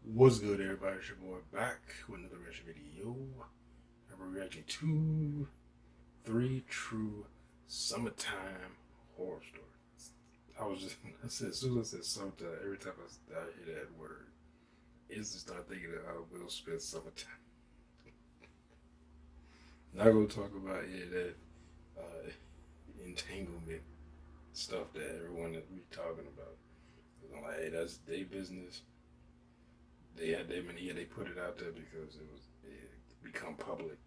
What's good, everybody? It's your boy back with another reaction video. And we're reacting to 3 true summertime horror stories. As soon as I said summertime, every time I hear that word, instantly start thinking of Will Smith's summertime. Not gonna talk about that entanglement stuff that everyone that we talking about. I'm like, hey, that's their business. They put it out there because it become public,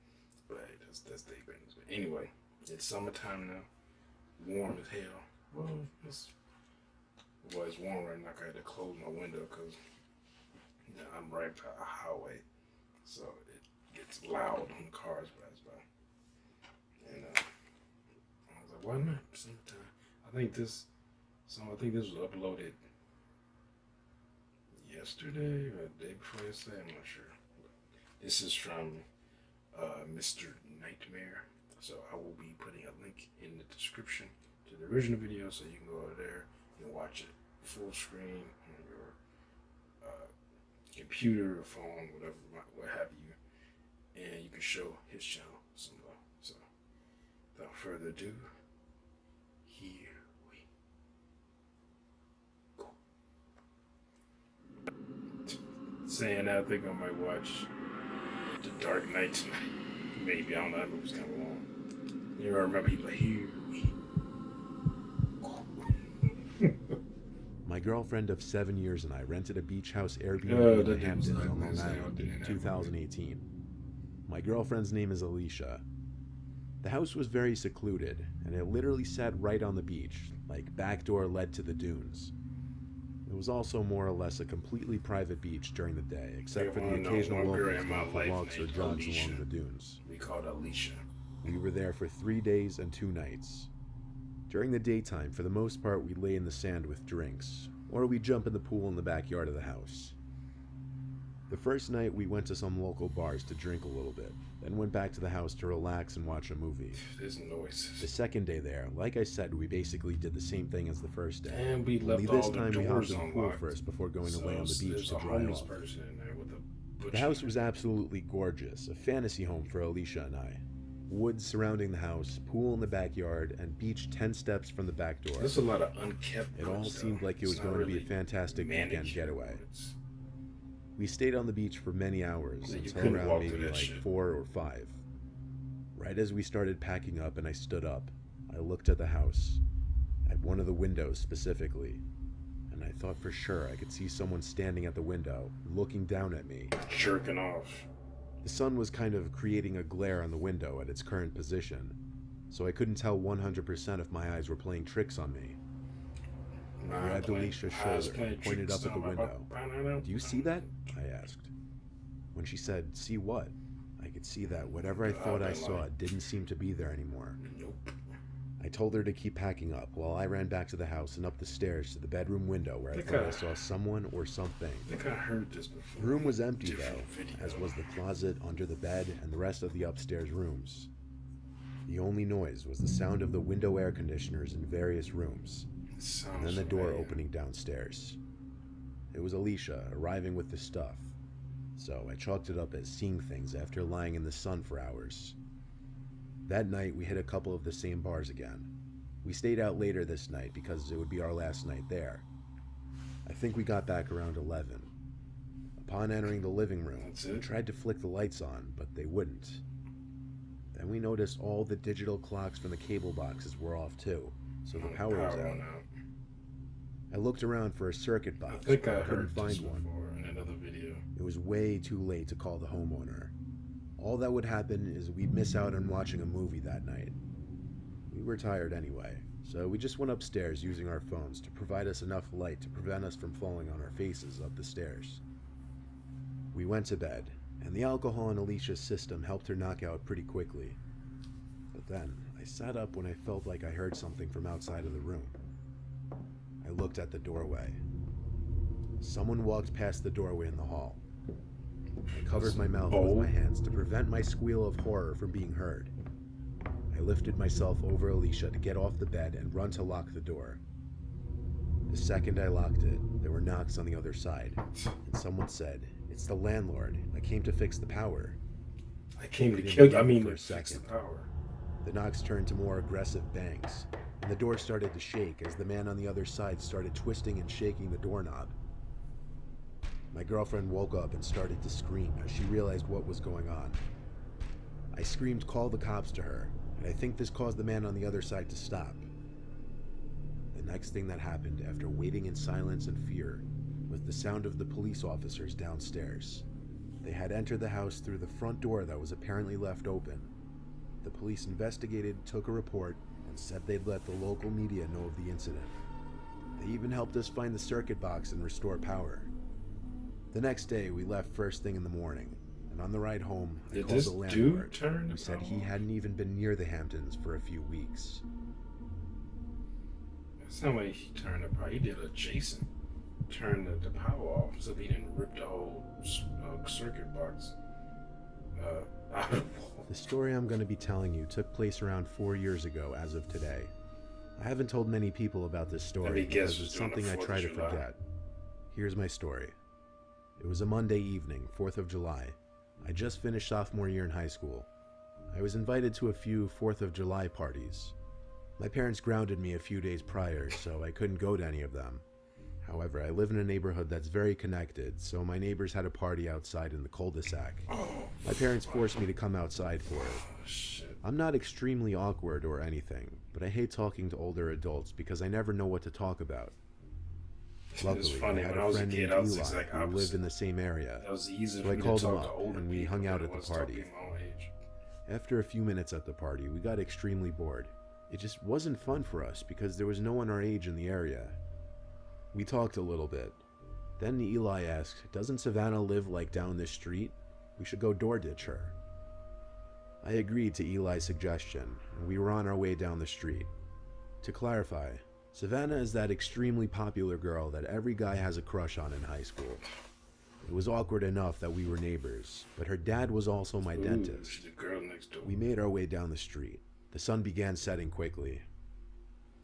but hey, that's their business. But anyway, it's summertime now, warm as hell. Well, it's warm right now. I had to close my window because I'm right by a highway, so it gets loud when the cars pass by. And I was like, why not summertime? I think this was uploaded yesterday or the day before yesterday, I'm not sure. This is from Mr. Nightmare, so I will be putting a link in the description to the original video, so you can go over there and watch it full screen on your computer or phone, whatever, what have you, and you can show his channel some love. So, without further ado, here we go. Saying that, I think I might watch The Dark Knight tonight. Maybe, I don't know, that movie's kind of long. You remember, he's like, here we go. My girlfriend of 7 years and I rented a beach house Airbnb in the that Hamptons was on Long like Island in in that 2018. My girlfriend's name is Alicia. The house was very secluded, and it literally sat right on the beach, like back door led to the dunes. It was also more or less a completely private beach during the day, except for the occasional locals going for walks or jogs along the dunes. We called Alicia. We were there for 3 days and 2 nights. During the daytime, for the most part, we lay in the sand with drinks, or we jump in the pool in the backyard of the house. The first night, we went to some local bars to drink a little bit, then went back to the house to relax and watch a movie. There's noises. The second day there, like I said, we basically did the same thing as the first day. And we left Only this all the time we hopped doors in the pool unlocked. first before going to lay on the beach There's to a dry homeless off. person in there with a butcher. The house was absolutely gorgeous, a fantasy home for Alicia and I. Woods surrounding the house, pool in the backyard, and beach 10 steps from the back door. There's a lot of unkept. It all seemed like it was going to be a fantastic weekend getaway. We stayed on the beach for many hours, until around maybe like 4 or 5. Right as we started packing up and I stood up, I looked at the house, at one of the windows specifically, and I thought for sure I could see someone standing at the window, looking down at me. Jerking off. The sun was kind of creating a glare on the window at its current position, so I couldn't tell 100% if my eyes were playing tricks on me. I grabbed Alicia's shoulder and pointed up at the window. "Do you see that?" I asked. When she said, "See what?" I could see that whatever I thought I saw didn't seem to be there anymore. Nope. I told her to keep packing up while I ran back to the house and up the stairs to the bedroom window where I thought I saw someone or something. I think I heard this before. The room was empty though, as was the closet, under the bed, and the rest of the upstairs rooms. The only noise was the sound of the window air conditioners in various rooms, and then the door opening downstairs. It was Alicia arriving with the stuff, so I chalked it up as seeing things after lying in the sun for hours. That night, we hit a couple of the same bars again. We stayed out later this night because it would be our last night there. I think we got back around 11. Upon entering the living room, we tried to flick the lights on, but they wouldn't. Then we noticed all the digital clocks from the cable boxes were off too, so the power was out. I looked around for a circuit box, but I couldn't find one. In another video. It was way too late to call the homeowner. All that would happen is we'd miss out on watching a movie that night. We were tired anyway, so we just went upstairs using our phones to provide us enough light to prevent us from falling on our faces up the stairs. We went to bed, and the alcohol in Alicia's system helped her knock out pretty quickly. But then, I sat up when I felt like I heard something from outside of the room. I looked at the doorway. Someone walked past the doorway in the hall. I covered my mouth with my hands to prevent my squeal of horror from being heard. I lifted myself over Alicia to get off the bed and run to lock the door. The second I locked it, there were knocks on the other side, and someone said, "It's the landlord. I came to fix the power." I came to kill you. I mean, for a to fix the second. power. The knocks turned to more aggressive bangs, and the door started to shake as the man on the other side started twisting and shaking the doorknob. My girlfriend woke up and started to scream as she realized what was going on. I screamed, "Call the cops," to her, and I think this caused the man on the other side to stop. The next thing that happened after waiting in silence and fear was the sound of the police officers downstairs. They had entered the house through the front door that was apparently left open. The police investigated, took a report, and said they'd let the local media know of the incident. They even helped us find the circuit box and restore power. The next day, we left first thing in the morning, and on the ride home, I called the landlord, who said he hadn't even been near the Hamptons for a few weeks. It's not like he turned the power. He did a Jason. Turned the power off so he didn't rip the whole circuit box out of the wall. The story I'm going to be telling you took place around 4 years ago as of today. I haven't told many people about this story because it's something I try to forget. Here's my story. It was a Monday evening, 4th of July. I just finished sophomore year in high school. I was invited to a few 4th of July parties. My parents grounded me a few days prior, so I couldn't go to any of them. However, I live in a neighborhood that's very connected, so my neighbors had a party outside in the cul-de-sac. My parents forced me to come outside for it. I'm not extremely awkward or anything, but I hate talking to older adults because I never know what to talk about. Luckily, I had a friend named Eli who lived in the same area, so I called him up and we hung out at the party. After a few minutes at the party, we got extremely bored. It just wasn't fun for us because there was no one our age in the area. We talked a little bit. Then Eli asked, "Doesn't Savannah live like down this street? We should go door ditch her." I agreed to Eli's suggestion, and we were on our way down the street. To clarify, Savannah is that extremely popular girl that every guy has a crush on in high school. It was awkward enough that we were neighbors, but her dad was also my dentist. She's the girl next door. We made our way down the street. The sun began setting quickly.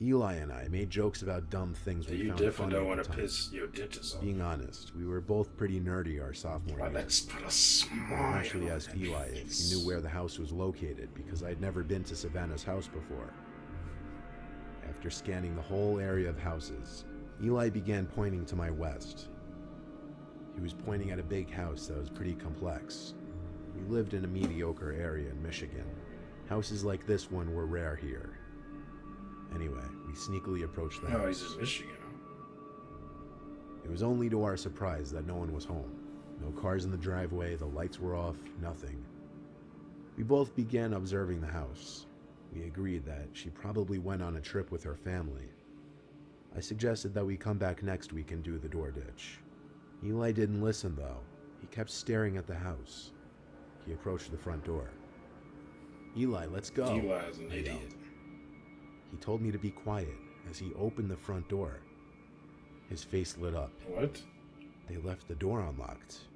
Eli and I made jokes about dumb things we found funny at the time. You definitely don't want to piss your dentist off. Being honest, we were both pretty nerdy our sophomore year. Let's put a smile. I eventually asked Eli if he knew where the house was located because I'd never been to Savannah's house before. After scanning the whole area of houses, Eli began pointing to my west. He was pointing at a big house that was pretty complex. We lived in a mediocre area in Michigan. Houses like this one were rare here. Anyway, we sneakily approached the house. Oh, he's in Michigan. It was only to our surprise that no one was home. No cars in the driveway, the lights were off, nothing. We both began observing the house. We agreed that she probably went on a trip with her family. I suggested that we come back next week and do the door ditch. Eli didn't listen though. He kept staring at the house. He approached the front door. "Eli, let's go." Eli's an idiot. He told me to be quiet as he opened the front door. His face lit up. What? They left the door unlocked.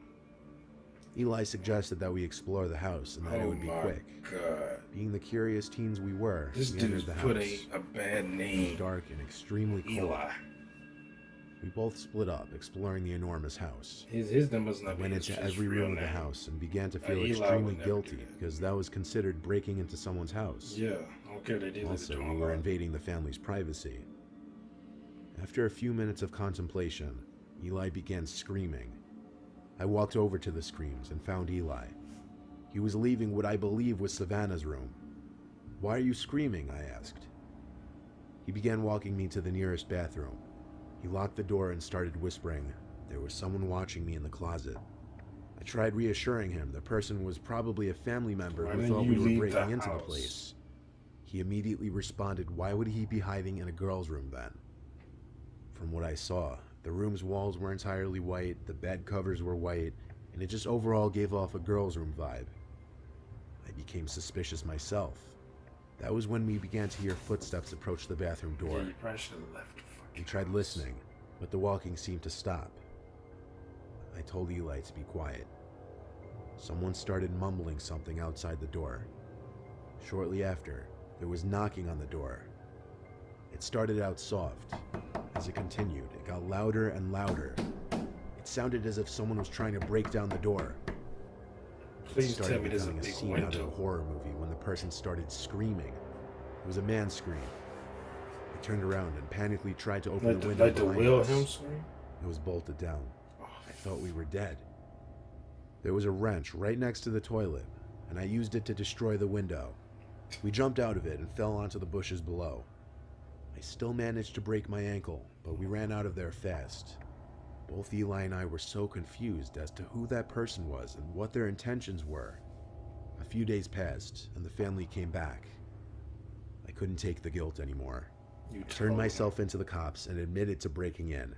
Eli suggested that we explore the house and that it would be quick. God. Being the curious teens we were, This we dude's entered the putting house. a bad It was name. dark and extremely cold. Eli. We both split up, exploring the enormous house. His name must I not be went his into every room of the name. house and began to feel Eli extremely would never guilty do that. because that was considered breaking into someone's house. Yeah, I don't care. They did Also, we were invading the family's privacy. After a few minutes of contemplation, Eli began screaming. I walked over to the screams and found Eli. He was leaving what I believe was Savannah's room. "Why are you screaming?" I asked. He began walking me to the nearest bathroom. He locked the door and started whispering, "There was someone watching me in the closet." I tried reassuring him the person was probably a family member who thought we were breaking into the place. He immediately responded, "Why would he be hiding in a girl's room then?" From what I saw, the room's walls were entirely white, the bed covers were white, and it just overall gave off a girl's room vibe. I became suspicious myself. That was when we began to hear footsteps approach the bathroom door. Yeah, you probably should have left the We fucking tried house. listening, but the walking seemed to stop. I told Eli to be quiet. Someone started mumbling something outside the door. Shortly after, there was knocking on the door. It started out soft, As it continued, it got louder and louder. It sounded as if someone was trying to break down the door. Please tell me there's a becoming big scene out of window. a horror movie when the person started screaming. It was a man's scream. I turned around and panically tried to open the window Like the behind Wilhelm us. scream? It was bolted down. Oh, I thought we were dead. There was a wrench right next to the toilet, and I used it to destroy the window. We jumped out of it and fell onto the bushes below. I still managed to break my ankle, but we ran out of there fast. Both Eli and I were so confused as to who that person was and what their intentions were. A few days passed, and the family came back. I couldn't take the guilt anymore. I turned myself into the cops and admitted to breaking in.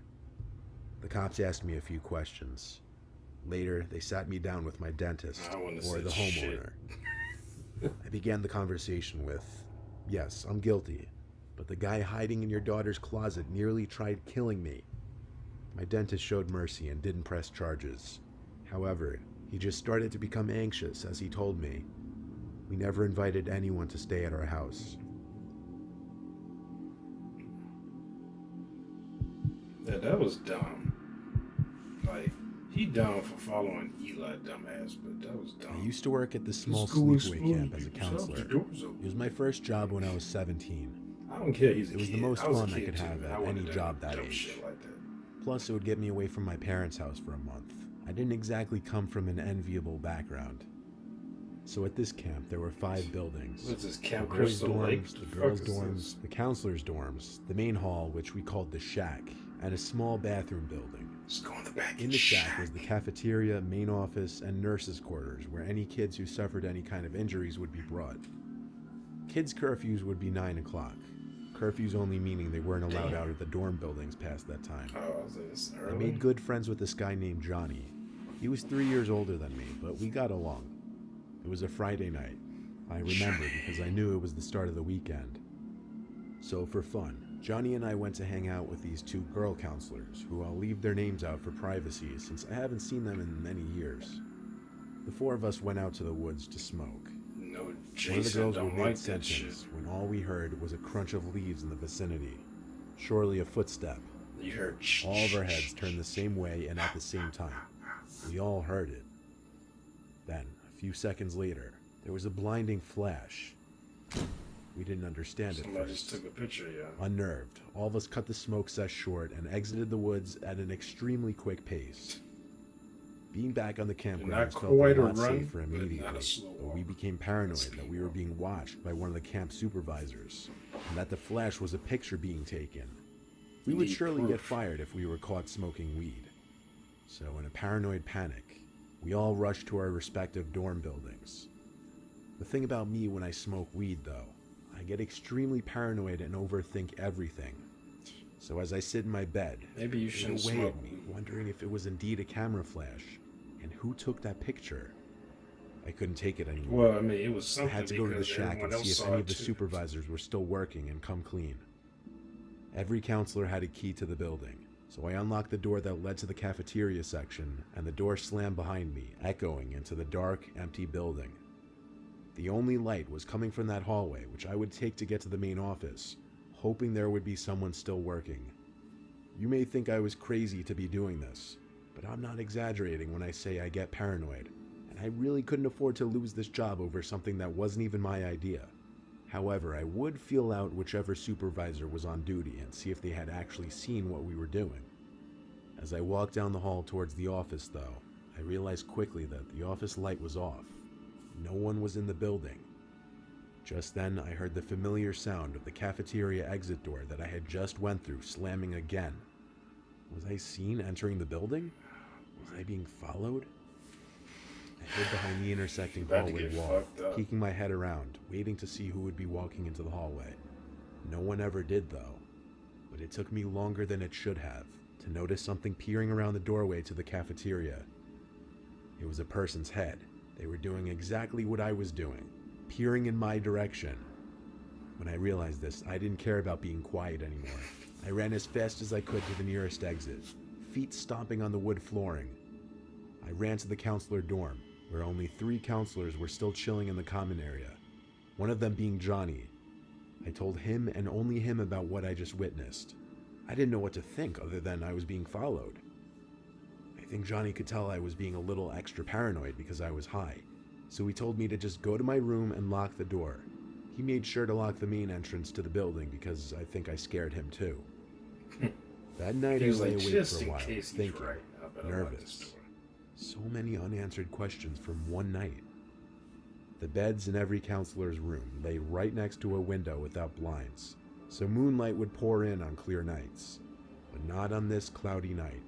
The cops asked me a few questions. Later, they sat me down with my dentist, or the homeowner. I began the conversation with, "Yes, I'm guilty, but the guy hiding in your daughter's closet nearly tried killing me." My dentist showed mercy and didn't press charges. However, he just started to become anxious as he told me, "We never invited anyone to stay at our house." Yeah, that was dumb. Like, he dumb for following Eli, dumbass, but that was dumb. I used to work at this small sleepaway camp as a counselor. It was my first job when I was 17. I don't care. He's a It was kid. the most I was a fun I kid could too, have man. at I wouldn't any have job done that dumb age. shit like that. Plus, it would get me away from my parents' house for a month. I didn't exactly come from an enviable background. So at this camp, there were 5 buildings. What's this, The Camp boys' Crystal Lake? dorms, the girls' dorms, the counselors' dorms, the main hall, which we called the shack, and a small bathroom building. Let's go in the back. In the shack was the cafeteria, main office, and nurses' quarters, where any kids who suffered any kind of injuries would be brought. Kids' curfews would be 9 o'clock. Curfews only meaning they weren't allowed out of the dorm buildings past that time. Oh, is this I early? made good friends with this guy named Johnny. He was 3 years older than me, but we got along. It was a Friday night. I remember because I knew it was the start of the weekend. So for fun, Johnny and I went to hang out with these 2 girl counselors, who I'll leave their names out for privacy since I haven't seen them in many years. The 4 of us went out to the woods to smoke. No, One of the Jason girls would don't like that mid-sentence shit. when all we heard was a crunch of leaves in the vicinity. Surely a footstep. You heard All of our heads turned the same way and at the same time. We all heard it. Then, a few seconds later, there was a blinding flash. We didn't understand it Somebody just first. took a picture, yeah. Unnerved, all of us cut the smoke sesh short and exited the woods at an extremely quick pace. Being back on the campground Not felt a quite a lot run, safer but not a immediately, slow but we walk. became paranoid Speed that we were walk. being watched by one of the camp supervisors, and that the flash was a picture being taken. We would Need surely proof. get fired if we were caught smoking weed. So in a paranoid panic, we all rushed to our respective dorm buildings. The thing about me when I smoke weed, though, I get extremely paranoid and overthink everything. So as I sit in my bed, Maybe you it shouldn't away smoke at me, weed. wondering if it was indeed a camera flash, and who took that picture. I couldn't take it anymore. Well, I mean, it was I something had to go to the because shack everyone and else see if saw any it of the too. supervisors were still working and come clean. Every counselor had a key to the building, so I unlocked the door that led to the cafeteria section, and the door slammed behind me, echoing into the dark, empty building. The only light was coming from that hallway, which I would take to get to the main office, hoping there would be someone still working. You may think I was crazy to be doing this, but I'm not exaggerating when I say I get paranoid, and I really couldn't afford to lose this job over something that wasn't even my idea. However, I would feel out whichever supervisor was on duty and see if they had actually seen what we were doing. As I walked down the hall towards the office, though, I realized quickly that the office light was off. No one was in the building. Just then, I heard the familiar sound of the cafeteria exit door that I had just went through slamming again. Was I seen entering the building? Was I being followed? I hid behind the intersecting About to hallway get wall, fucked up. peeking my head around, waiting to see who would be walking into the hallway. No one ever did, though. But it took me longer than it should have to notice something peering around the doorway to the cafeteria. It was a person's head. They were doing exactly what I was doing, peering in my direction. When I realized this, I didn't care about being quiet anymore. I ran as fast as I could to the nearest exit, feet stomping on the wood flooring. I ran to the counselor dorm, where only 3 counselors were still chilling in the common area, one of them being Johnny. I told him and only him about what I just witnessed. I didn't know what to think other than I was being followed. I think Johnny could tell I was being a little extra paranoid because I was high, so he told me to just go to my room and lock the door. He made sure to lock the main entrance to the building because I think I scared him too. That night I lay awake for a while, thinking, nervous. So many unanswered questions from one night. The beds in every counselor's room lay right next to a window without blinds, so moonlight would pour in on clear nights, but not on this cloudy night.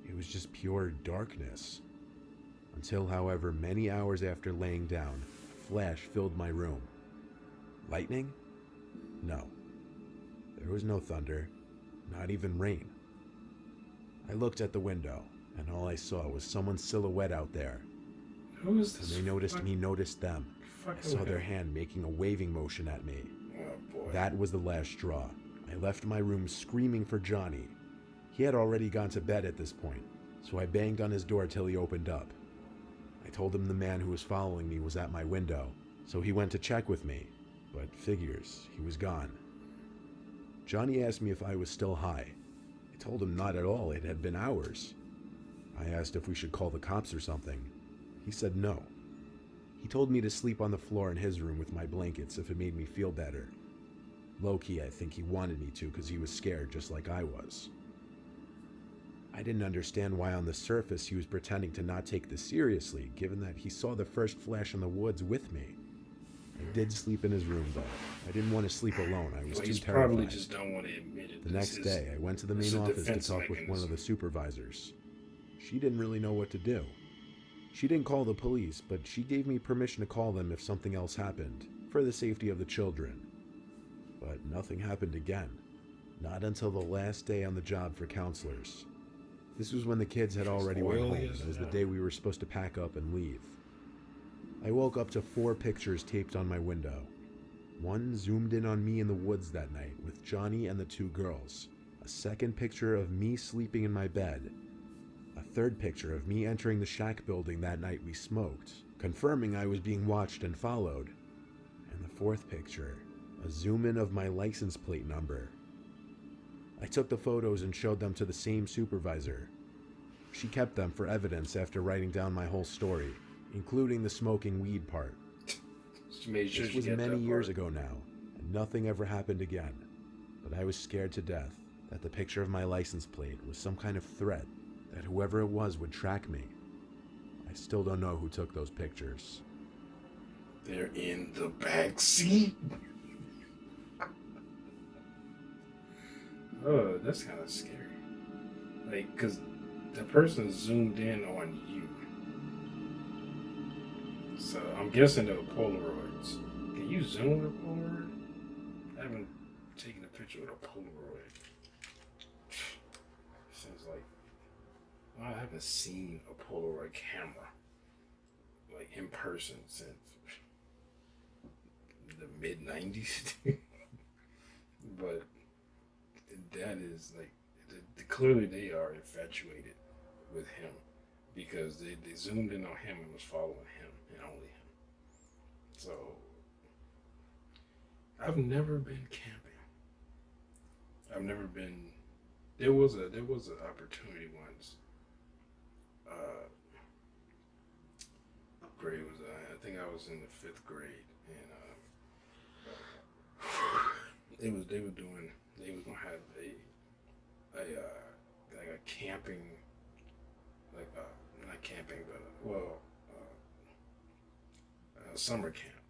It was just pure darkness. Until, however, many hours after laying down, a flash filled my room. Lightning? No. There was no thunder, not even rain. I looked at the window, and all I saw was someone's silhouette out there. Who is this? And they noticed me noticed them. I saw their hand making a waving motion at me. Oh, boy. That was the last straw. I left my room screaming for Johnny. He had already gone to bed at this point, so I banged on his door till he opened up. I told him the man who was following me was at my window, so he went to check with me, but figures, he was gone. Johnny asked me if I was still high. I told him not at all, it had been hours. I asked if we should call the cops or something. He said no. He told me to sleep on the floor in his room with my blankets if it made me feel better. Low-key, I think he wanted me to because he was scared just like I was. I didn't understand why on the surface he was pretending to not take this seriously, given that he saw the first flash in the woods with me. I did sleep in his room, though. I didn't want to sleep alone. I was too terrified. Probably just don't want to admit it. The next day, I went to the main office to talk with one of the supervisors. She didn't really know what to do. She didn't call the police, but she gave me permission to call them if something else happened, for the safety of the children. But nothing happened again. Not until the last day on the job for counselors. This was when the kids had already went home. It was the day we were supposed to pack up and leave. I woke up to 4 pictures taped on my window. One zoomed in on me in the woods that night with Johnny and the 2 girls. A second picture of me sleeping in my bed. A third picture of me entering the shack building that night we smoked, confirming I was being watched and followed. And the 4th picture, a zoom in of my license plate number. I took the photos and showed them to the same supervisor. She kept them for evidence after writing down my whole story, including the smoking weed part. This was many years ago now, and nothing ever happened again. But I was scared to death that the picture of my license plate was some kind of threat, that whoever it was would track me. I still don't know who took those pictures. They're in the back seat. Oh, that's kind of scary. Like, because the person zoomed in on you. So, I'm guessing they're Polaroids. Can you zoom with a Polaroid? I haven't taken a picture with a Polaroid. Seems like, well, I haven't seen a Polaroid camera, like, in person since the mid-90s. But that is like, clearly they are infatuated with him because they zoomed in on him and was following him and only him. So I've never been camping. I've never been. There was an opportunity once. Grade was I think I was in the 5th grade and they were gonna have a camping, like not camping, but a summer camp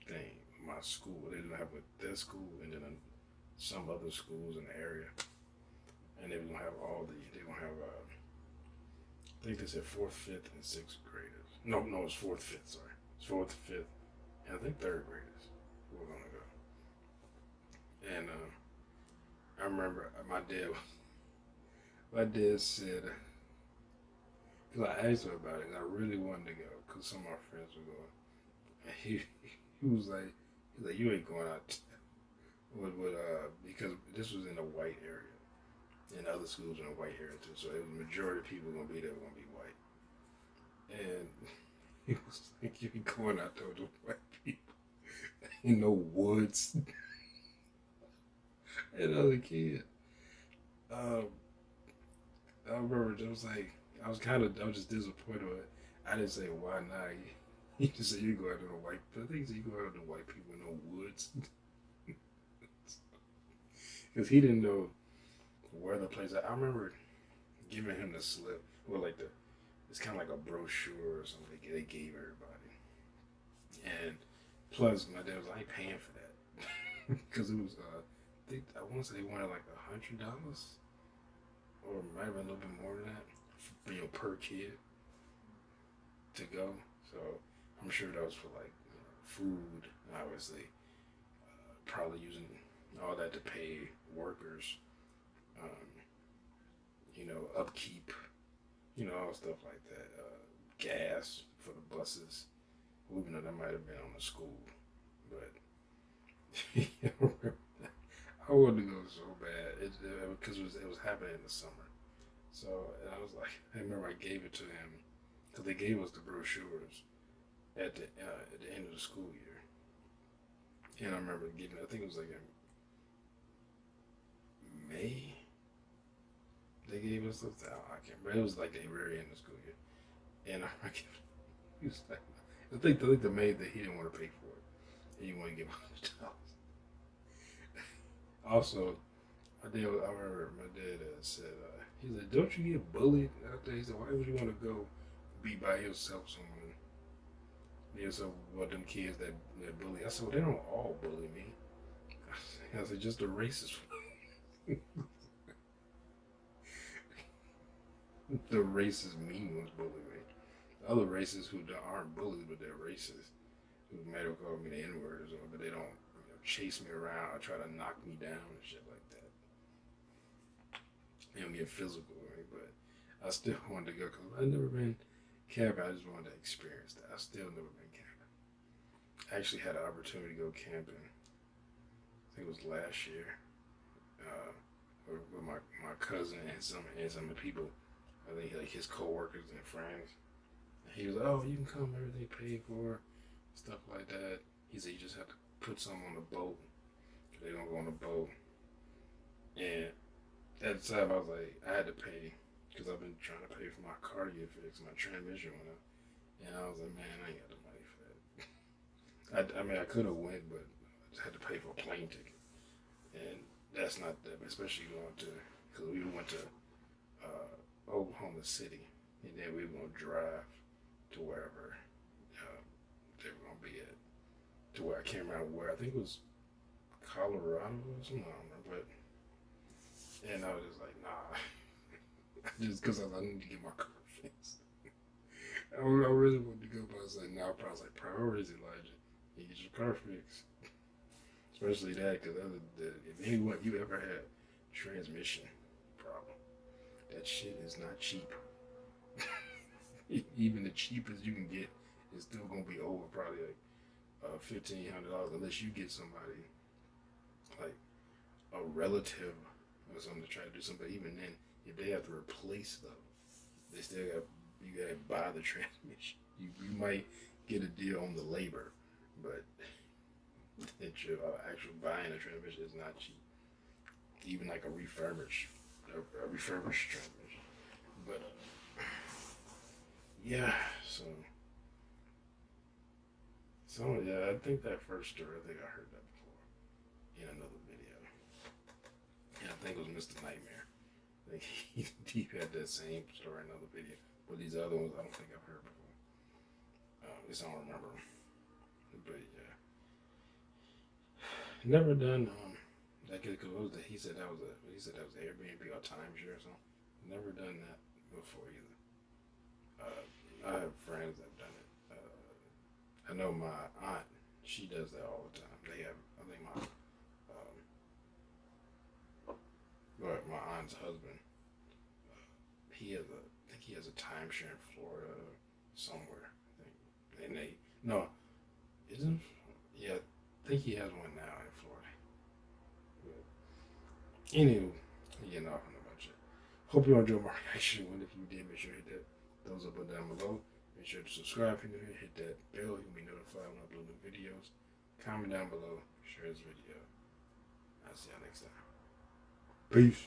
thing. My school, they didn't have their school, and then some other schools in the area, and they were gonna have I think they said 4th, 5th, and 6th graders. No, it's 4th, 5th. Sorry, it's 4th, 5th, and I think 3rd graders who were gonna go. And I remember my dad said, because I asked him about it, and I really wanted to go, because some of my friends were going. And he was like, you ain't going out because this was in a white area, and other schools in a white area too, so the majority of people going to be there were going to be white. And he was like, you ain't going out there with the white people in no woods. And other kid. Um, I remember it was like I was just disappointed. But I didn't say why not. He just said you go out to the white. I think he said you go out to the white people in the woods because he didn't know where the place. I remember giving him the slip, or like it's kind of like a brochure or something they gave everybody. And plus, my dad was like, I ain't paying for that because it was. I want to say they wanted like $100, or it might have been a little bit more than that, per kid to go. So I'm sure that was for like food, obviously. Probably using all that to pay workers, upkeep, all stuff like that. Gas for the buses. Even though that might have been on the school, but I wanted to go so bad because it was happening in the summer. So and I was like, I remember I gave it to him because they gave us the brochures at the end of the school year, and I remember giving. I think it was like in May. They gave us stuff. I can't remember. It was like the very end of the school year, and I he was like, I think the maid that he didn't want to pay for it, and he wanted to give $100. Also, I remember my dad said, he said, don't you get bullied out there? He said, why would you want to go be by yourself somewhere? So what them kids that bully? I said, well, they don't all bully me. I said, just the racist the racist mean ones bully me. The other racists who aren't bullies, but they're racist, who might have called me the N-word, but they don't chase me around or try to knock me down and shit like that. They don't get physical with me, but I still wanted to go because I've never been camping. I just wanted to experience that. I still never been camping. I actually had an opportunity to go camping. I think it was last year with my cousin and some of the people. I think like his co-workers and friends. He was like, oh, you can come, everything paid for, stuff like that. He said, you just have to put something on the boat. They don't go on the boat. And at the time, I was like, I had to pay, because I've been trying to pay for my car to get fixed. My transmission went up. And I was like, man, I ain't got the money for that. I mean, I could have went, but I just had to pay for a plane ticket. And that's not that, especially going to, because we went to Oklahoma City. And then we were going to drive to wherever they were going to be at. To where I can't remember where. I think it was Colorado or something. I don't remember. But, and I was just like, nah. Just because I need to get my car fixed. I really wanted to go, but I was like, nah. I was like, priorities, Elijah. You get your car fixed. Especially that, because if anyone you ever had transmission problem, that shit is not cheap. Even the cheapest you can get is still gonna be over probably like $1,500 unless you get somebody like a relative or something to try to do something. But even then, if they have to replace them, they still you gotta buy the transmission. You might get a deal on the labor, but your actual buying a transmission is not cheap. Even like a refurbished transmission. But yeah, so yeah, I think that first story, I think I heard that before in another video. Yeah, I think it was Mr. Nightmare. I think he had that same story in another video. But these other ones, I don't think I've heard before. At least I don't remember them. But yeah, never done. He said that was Airbnb or timeshare or something. Never done that before either. I have friends that have done it. I know my aunt, she does that all the time. They have, I think my aunt's husband, he has a timeshare in Florida somewhere. I think, yeah, I think he has one now in Florida. But anywho, getting off on a bunch of. Hope you enjoyed my reaction. And if you did, make sure to hit that thumbs up or down below. Make sure to subscribe if you're new here. Hit that bell. You'll be notified when I upload new videos. Comment down below. Share this video. I'll see y'all next time. Peace.